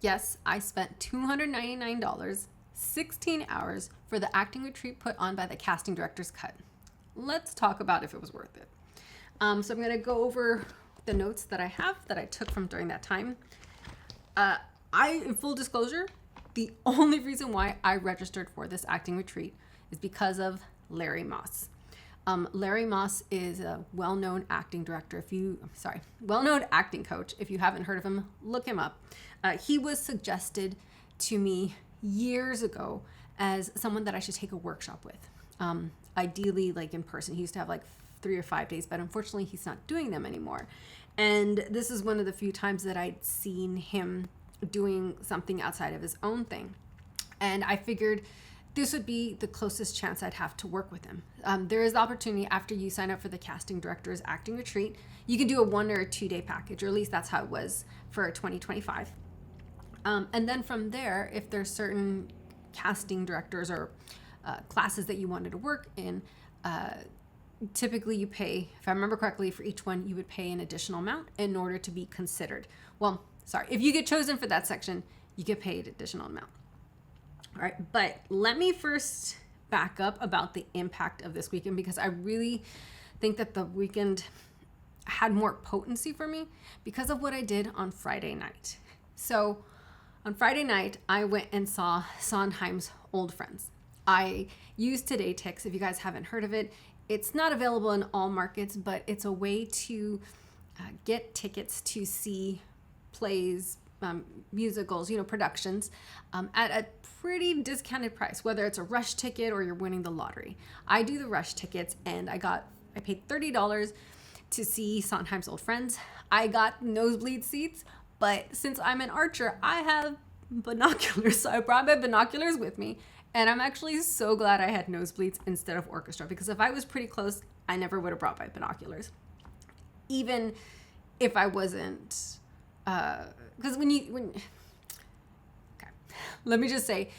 Yes, I spent $299, 16 hours for the acting retreat put on by the casting director's cut. Let's talk about if it was worth it. So I'm going to go over the notes that I have that I took from during that time. In full disclosure, the only reason why I registered for this acting retreat is because of Larry Moss. Larry Moss is a well-known acting director. Well-known acting coach. If you haven't heard of him, look him up. He was suggested to me years ago as someone that I should take a workshop with. Ideally, like in person. He used to have like 3 or 5 days, but unfortunately he's not doing them anymore. And this is one of the few times that I'd seen him doing something outside of his own thing. And I figured this would be the closest chance I'd have to work with him. There is the opportunity after you sign up for the casting director's acting retreat, you can do a 1 or a 2 day package, or at least that's how it was for 2025. And then from there, if there's certain casting directors or classes that you wanted to work in, typically you pay, if I remember correctly, for each one, you would pay an additional amount in order to be considered. If you get chosen for that section, you get paid additional amount. All right, but let me first back up about the impact of this weekend, because I really think that the weekend had more potency for me because of what I did on Friday night. So on Friday night, I went and saw Sondheim's Old Friends. I used Today Tix. If you guys haven't heard of it, it's not available in all markets, but it's a way to get tickets to see plays, musicals, productions at a pretty discounted price, whether it's a rush ticket or you're winning the lottery. I do the rush tickets, and I paid $30 to see Sondheim's Old Friends. I got nosebleed seats, but since I'm an archer, I have binoculars, so I brought my binoculars with me. And I'm actually so glad I had nosebleeds instead of orchestra, because if I was pretty close, I never would have brought my binoculars. Even if I wasn't, because let me just say,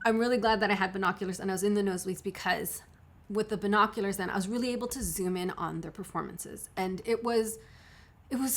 I'm really glad that I had binoculars and I was in the nosebleeds, because with the binoculars then I was really able to zoom in on their performances. And it was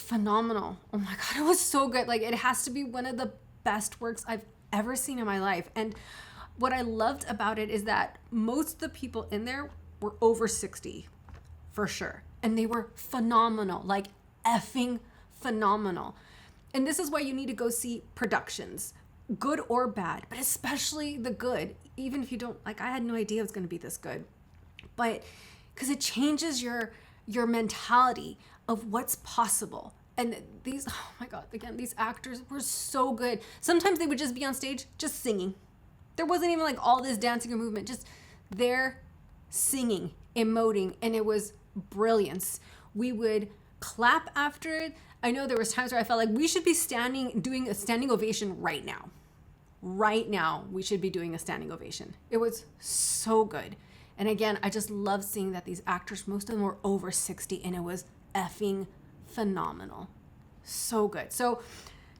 phenomenal. Oh my God, it was so good. Like, it has to be one of the best works I've ever seen in my life. And what I loved about it is that most of the people in there were over 60 for sure. And they were phenomenal, like effing phenomenal. And this is why you need to go see productions, good or bad, but especially the good. Even if you don't, like, I had no idea it was going to be this good, but because it changes your mentality of what's possible. And these, oh my God, again, these actors were so good. Sometimes they would just be on stage just singing. There wasn't even like all this dancing or movement, just there singing, emoting, and it was brilliance. We would clap after it. I know there was times where I felt like we should be doing a standing ovation right now. Right now, we should be doing a standing ovation. It was so good. And again, I just love seeing that these actors, most of them were over 60, and it was effing phenomenal. So good. So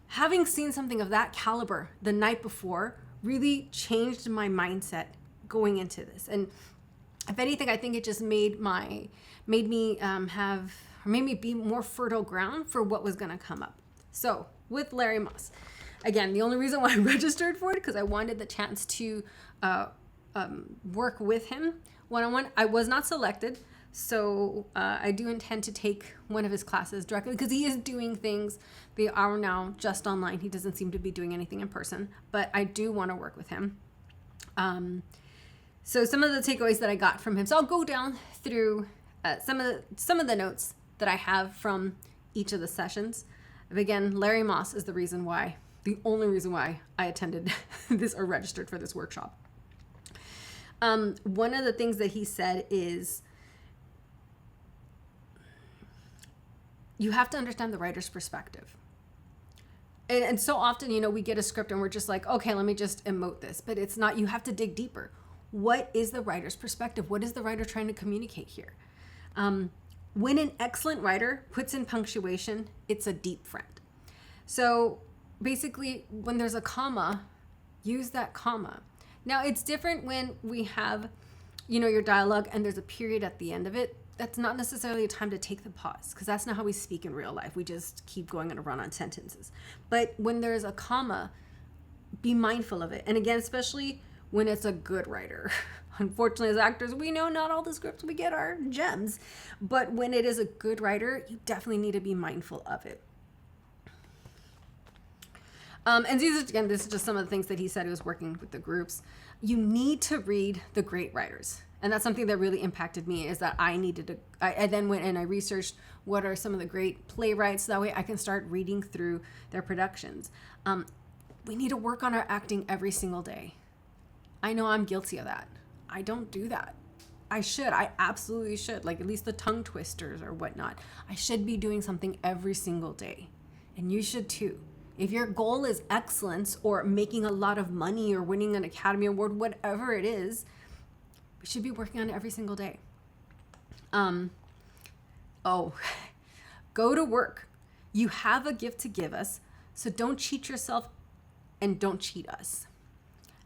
having seen something of that caliber the night before really changed my mindset going into this. And if anything, I think it just made me be more fertile ground for what was going to come up. So with Larry Moss, again, the only reason why I registered for it, because I wanted the chance to work with him one-on-one. I was not selected, so I do intend to take one of his classes directly, because he is doing things. They are now just online. He doesn't seem to be doing anything in person, but I do want to work with him. So some of the takeaways that I got from him. So I'll go down through some of the notes that I have from each of the sessions. But again, Larry Moss is the only reason why I attended this or registered for this workshop. One of the things that he said is, you have to understand the writer's perspective. And so often, we get a script and we're just like, okay, let me just emote this. But it's not, you have to dig deeper. What is the writer's perspective? What is the writer trying to communicate here? When an excellent writer puts in punctuation, it's a deep friend. So basically, when there's a comma, use that comma. Now, it's different when we have, your dialogue and there's a period at the end of it. that's not necessarily a time to take the pause, because that's not how we speak in real life. We just keep going on a run on sentences. But when there's a comma, be mindful of it. And again, especially when it's a good writer. Unfortunately, as actors, we know not all the scripts we get are gems. But when it is a good writer, you definitely need to be mindful of it. And these, again, this is just some of the things that he said he was working with the groups. You need to read the great writers. And that's something that really impacted me, is that I needed to, I then went and I researched what are some of the great playwrights. That way I can start reading through their productions. We need to work on our acting every single day. I know I'm guilty of that. I don't do that. I should. I absolutely should. Like at least the tongue twisters or whatnot. I should be doing something every single day. And you should too. If your goal is excellence or making a lot of money or winning an Academy Award, whatever it is, we should be working on it every single day. Go to work. You have a gift to give us, so don't cheat yourself and don't cheat us.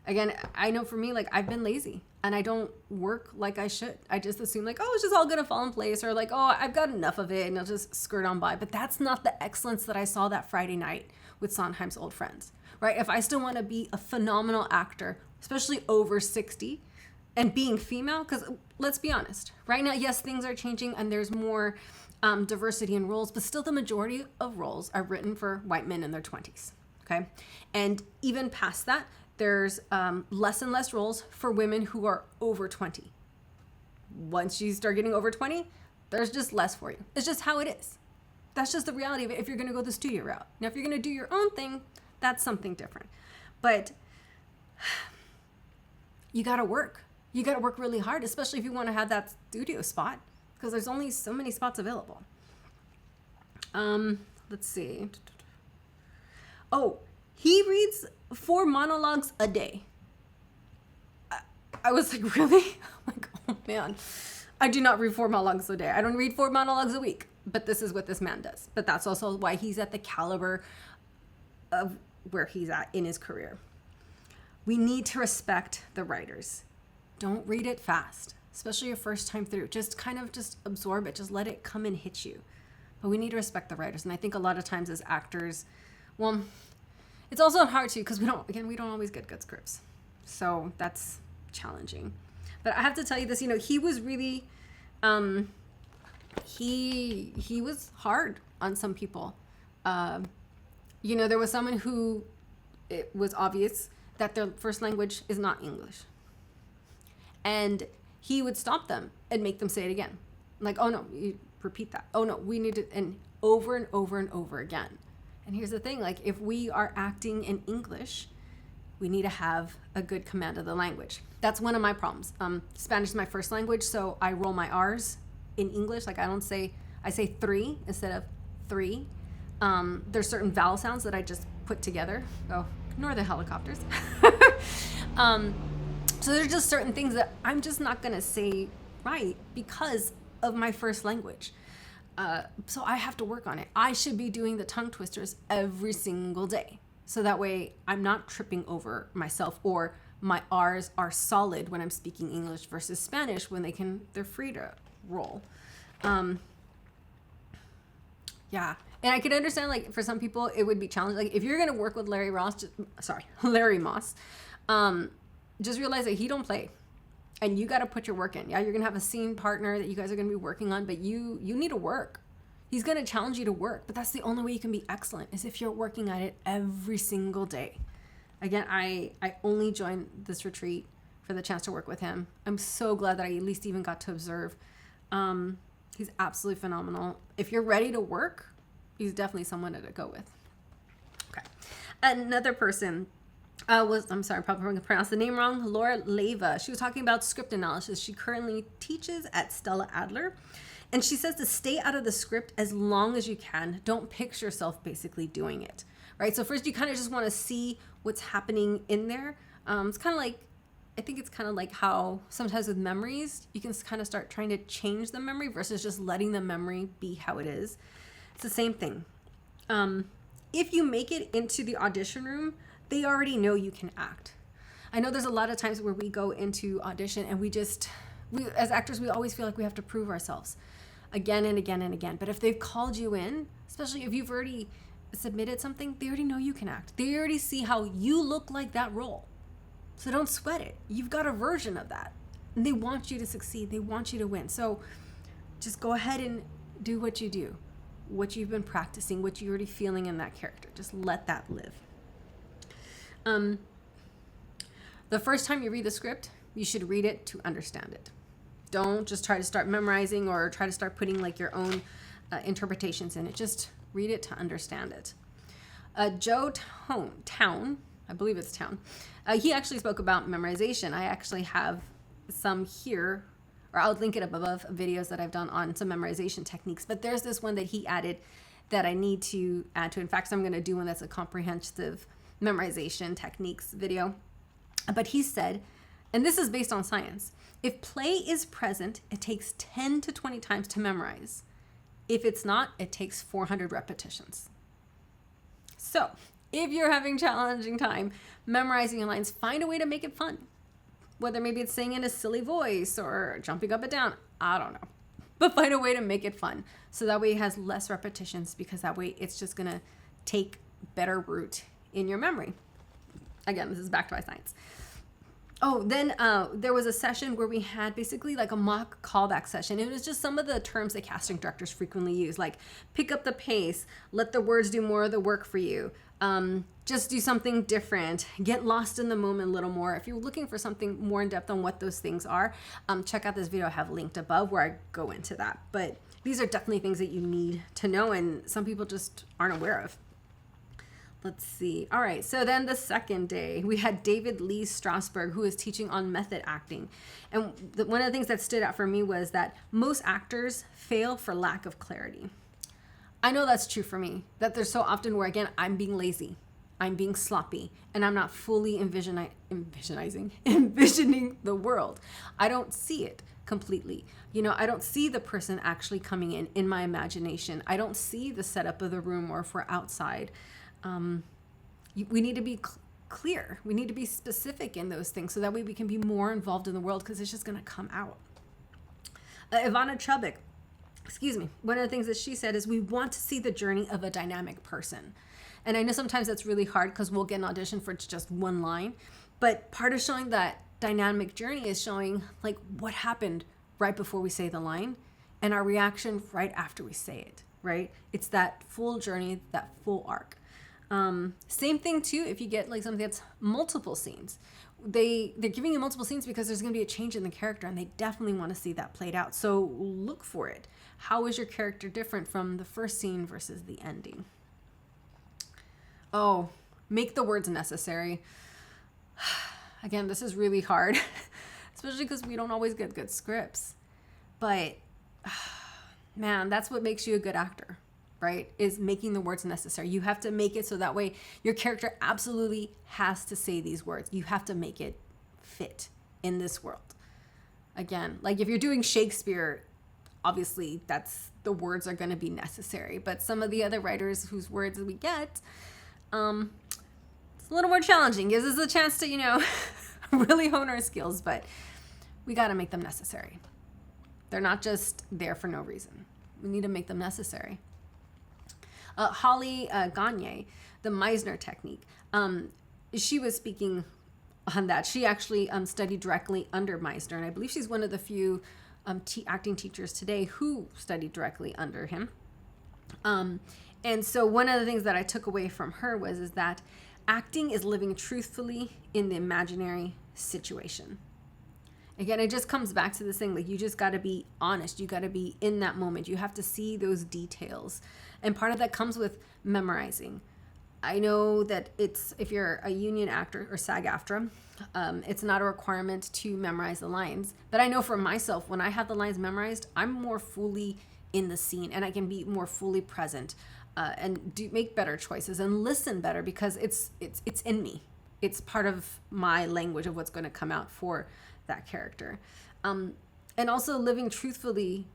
Again, I know for me, like I've been lazy and I don't work like I should. I just assume like, oh, it's just all gonna fall in place, or like, oh, I've got enough of it and I'll just skirt on by. But that's not the excellence that I saw that Friday night with Sondheim's Old Friends, right? If I still want to be a phenomenal actor, especially over 60, and being female, because let's be honest, right now, yes, things are changing and there's more diversity in roles, but still the majority of roles are written for white men in their 20s, okay? And even past that, there's less and less roles for women who are over 20. Once you start getting over 20, there's just less for you. It's just how it is. That's just the reality of it if you're gonna go the studio route. Now, if you're gonna do your own thing, that's something different. But you gotta work. You got to work really hard, especially if you want to have that studio spot, because there's only so many spots available. Let's see. Oh, he reads 4 monologues a day. I was like, really? I'm like, oh man, I do not read 4 monologues a day. I don't read 4 monologues a week, but this is what this man does. But that's also why he's at the caliber of where he's at in his career. We need to respect the writers. Don't read it fast, especially your first time through. Just kind of just absorb it. Just let it come and hit you. But we need to respect the writers. And I think a lot of times as actors, well, it's also hard too, because we don't always get good scripts. So that's challenging. But I have to tell you this, he was really, he was hard on some people. There was someone who it was obvious that their first language is not English. And he would stop them and make them say it again. Like, oh no, you repeat that. Oh no, we need to, and over and over and over again. And here's the thing, like if we are acting in English, we need to have a good command of the language. That's one of my problems. Spanish is my first language, so I roll my R's in English. Like I say 3 instead of 3. There's certain vowel sounds that I just put together. Oh, ignore the helicopters. So there's just certain things that I'm just not going to say right because of my first language. So I have to work on it. I should be doing the tongue twisters every single day. So that way I'm not tripping over myself, or my R's are solid when I'm speaking English versus Spanish when they're free to roll. Yeah. And I could understand, like, for some people it would be challenging. Like if you're going to work with Larry Moss, just realize that he don't play, and you got to put your work in. Yeah, you're gonna have a scene partner that you guys are gonna be working on, but you need to work. He's gonna challenge you to work, but that's the only way you can be excellent, is if you're working at it every single day. Again, I only joined this retreat for the chance to work with him. I'm so glad that I at least even got to observe. He's absolutely phenomenal. If you're ready to work, he's definitely someone to go with. Okay, another person. I'm sorry, I'm probably going to pronounce the name wrong. Laura Leva. She was talking about script analysis. She currently teaches at Stella Adler. And she says to stay out of the script as long as you can. Don't picture yourself basically doing it, right? So first you kind of just want to see what's happening in there. It's kind of like, I think it's kind of like how sometimes with memories, you can kind of start trying to change the memory versus just letting the memory be how it is. It's the same thing. If you make it into the audition room, they already know you can act. I know there's a lot of times where we go into audition and we We, as actors, we always feel like we have to prove ourselves again and again and again. But if they've called you in, especially if you've already submitted something, they already know you can act. They already see how you look like that role. So don't sweat it. You've got a version of that. And they want you to succeed. They want you to win. So just go ahead and do what you do, what you've been practicing, what you're already feeling in that character. Just let that live. The first time you read the script, you should read it to understand it. Don't just try to start memorizing or try to start putting like your own interpretations in it. Just read it to understand it. Joe Town, I believe it's Town, he actually spoke about memorization. I actually have some here, or I'll link it up above, videos that I've done on some memorization techniques. But there's this one that he added that I need to add to. In fact, I'm going to do one that's a comprehensive memorization techniques video. But he said, and this is based on science, if play is present, it takes 10 to 20 times to memorize. If it's not, it takes 400 repetitions. So if you're having challenging time memorizing your lines, find a way to make it fun. Whether maybe it's saying in a silly voice or jumping up and down, I don't know. But find a way to make it fun. So that way it has less repetitions, because that way it's just going to take better root in your memory. Again, this is back to my science. Oh, then there was a session where we had basically like a mock callback session. It was just some of the terms that casting directors frequently use, like pick up the pace, let the words do more of the work for you, just do something different, get lost in the moment a little more. If you're looking for something more in depth on what those things are, check out this video I have linked above where I go into that. But these are definitely things that you need to know and some people just aren't aware of. Let's see. All right. So then the second day, we had David Lee Strasberg, who is teaching on method acting. And one of the things that stood out for me was that most actors fail for lack of clarity. I know that's true for me, that there's so often where, again, I'm being lazy, I'm being sloppy, and I'm not fully envisioning the world. I don't see it completely. You know, I don't see the person actually coming in my imagination. I don't see the setup of the room, or if we're outside. We need to be clear. We need to be specific in those things so that way we can be more involved in the world, because it's just going to come out. Ivana Chubbuck, one of the things that she said is we want to see the journey of a dynamic person. And I know sometimes that's really hard because we'll get an audition for just one line. But part of showing that dynamic journey is showing like what happened right before we say the line and our reaction right after we say it, right? It's that full journey, that full arc. Same thing too, if you get like something that's multiple scenes, they're giving you multiple scenes because there's going to be a change in the character and they definitely want to see that played out. So look for it. How is your character different from the first scene versus the ending? Oh, make the words necessary. Again, this is really hard, especially because we don't always get good scripts, but man, that's what makes you a good actor. Right, is making the words necessary. You have to make it so that way your character absolutely has to say these words. You have to make it fit in this world. Again, like if you're doing Shakespeare, obviously the words are going to be necessary. But some of the other writers whose words we get, it's a little more challenging. Gives us a chance to, really hone our skills, but we got to make them necessary. They're not just there for no reason. We need to make them necessary. Holly Gagne, the Meisner technique. She was speaking on that. She actually studied directly under Meisner, and I believe she's one of the few acting teachers today who studied directly under him. And so one of the things that I took away from her is that acting is living truthfully in the imaginary situation. Again, it just comes back to this thing, like you just got to be honest. You got to be in that moment. You have to see those details. And part of that comes with memorizing. I know that if you're a union actor or SAG-AFTRA, it's not a requirement to memorize the lines. But I know for myself, when I have the lines memorized, I'm more fully in the scene and I can be more fully present and make better choices and listen better because it's in me. It's part of my language of what's going to come out for that character. And also living truthfully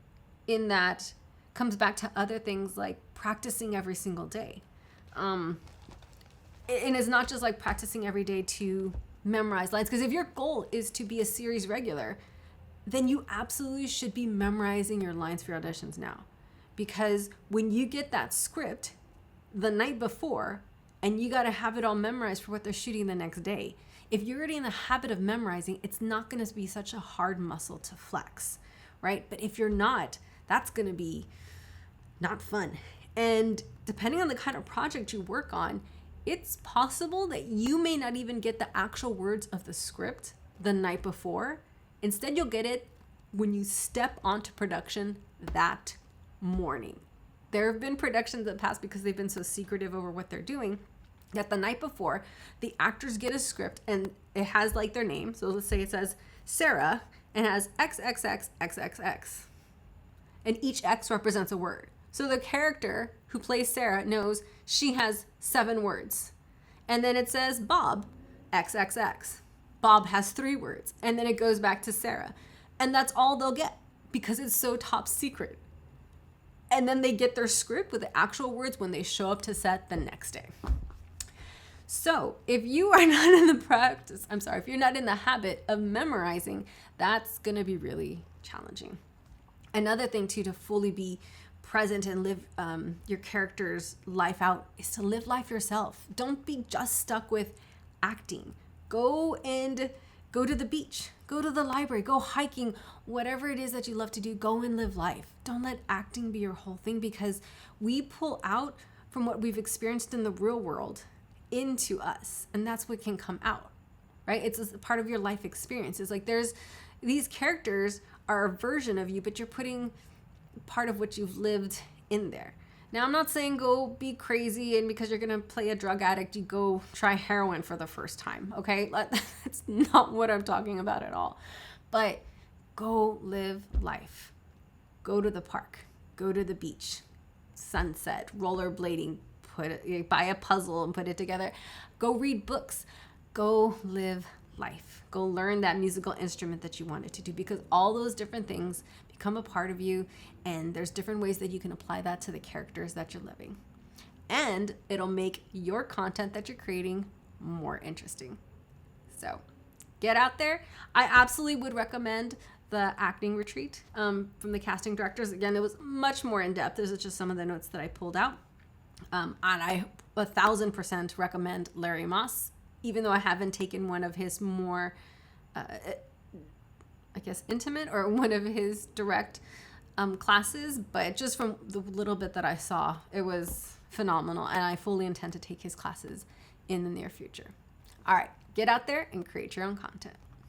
in that comes back to other things like practicing every single day. And it's not just like practicing every day to memorize lines, because if your goal is to be a series regular, then you absolutely should be memorizing your lines for your auditions now. Because when you get that script the night before and you got to have it all memorized for what they're shooting the next day, if you're already in the habit of memorizing, it's not going to be such a hard muscle to flex, right? But if you're not, that's going to be not fun. And depending on the kind of project you work on, it's possible that you may not even get the actual words of the script the night before. Instead, you'll get it when you step onto production that morning. There have been productions that pass because they've been so secretive over what they're doing that the night before, the actors get a script and it has like their name. So let's say it says Sarah and has XXXXXX. And each X represents a word. So the character who plays Sarah knows she has 7 words. And then it says Bob, XXX. Bob has 3 words. And then it goes back to Sarah. And that's all they'll get because it's so top secret. And then they get their script with the actual words when they show up to set the next day. So if you are not in if you're not in the habit of memorizing, that's going to be really challenging. Another thing too, to fully be present and live your character's life out, is to live life yourself. Don't be just stuck with acting. Go to the beach, go to the library, go hiking, whatever it is that you love to do, go and live life. Don't let acting be your whole thing, because we pull out from what we've experienced in the real world into us, and that's what can come out, right? It's a part of your life experience. It's like these characters are a version of you, but you're putting part of what you've lived in there. Now, I'm not saying go be crazy and because you're going to play a drug addict, you go try heroin for the first time, okay? That's not what I'm talking about at all. But go live life. Go to the park. Go to the beach. Sunset, rollerblading, buy a puzzle and put it together. Go read books. Go live life. Go learn that musical instrument that you wanted to do, because all those different things become a part of you, and there's different ways that you can apply that to the characters that you're living. And it'll make your content that you're creating more interesting. So get out there. I absolutely would recommend the acting retreat from the casting directors. Again, it was much more in depth. This is just some of the notes that I pulled out. And I 1,000% recommend Larry Moss, even though I haven't taken one of his more, intimate or one of his direct classes, but just from the little bit that I saw, it was phenomenal, and I fully intend to take his classes in the near future. All right, get out there and create your own content.